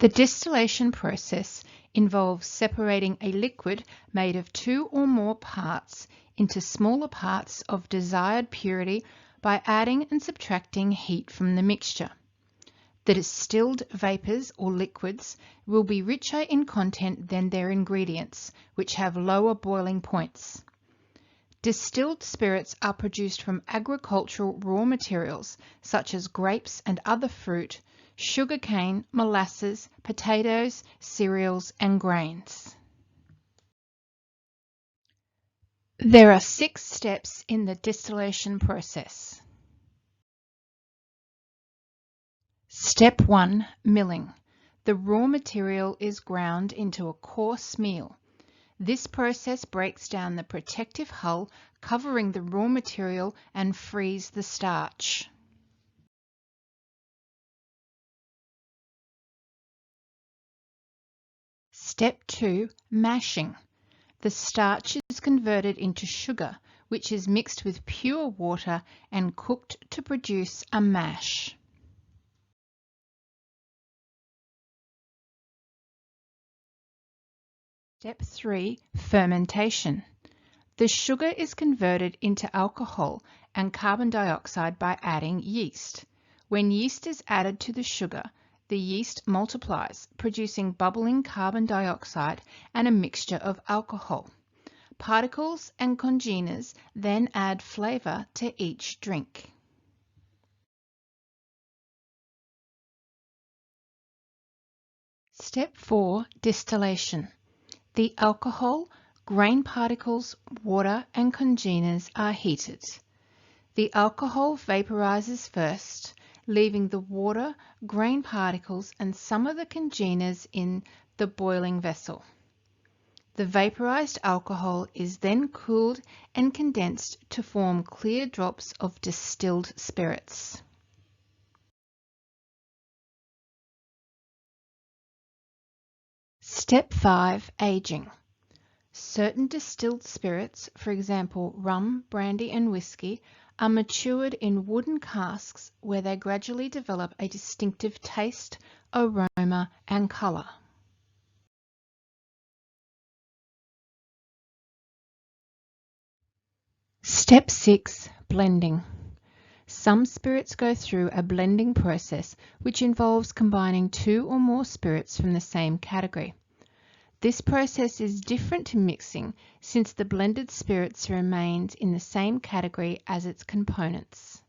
The distillation process involves separating a liquid made of two or more parts into smaller parts of desired purity by adding and subtracting heat from the mixture. The distilled vapors or liquids will be richer in content than their ingredients, which have lower boiling points. Distilled spirits are produced from agricultural raw materials such as grapes and other fruit, sugarcane, molasses, potatoes, cereals, and grains. There are 6 steps in the distillation process. Step 1. Milling. The raw material is ground into a coarse meal. This process breaks down the protective hull covering the raw material and frees the starch. Step 2. Mashing. The starch is converted into sugar, which is mixed with pure water and cooked to produce a mash. Step 3. Fermentation. The sugar is converted into alcohol and carbon dioxide by adding yeast. When yeast is added to the sugar, the yeast multiplies, producing bubbling carbon dioxide and a mixture of alcohol. Particles and congeners then add flavor to each drink. Step 4. Distillation. The alcohol, grain particles, water, and congeners are heated. The alcohol vaporizes first, leaving the water, grain particles, and some of the congeners in the boiling vessel. The vaporized alcohol is then cooled and condensed to form clear drops of distilled spirits. Step 5. Aging. Certain distilled spirits, for example rum, brandy, and whiskey, are matured in wooden casks where they gradually develop a distinctive taste, aroma, and color. Step 6. Blending. Some spirits go through a blending process which involves combining 2 or more spirits from the same category. This process is different to mixing since the blended spirits remains in the same category as its components.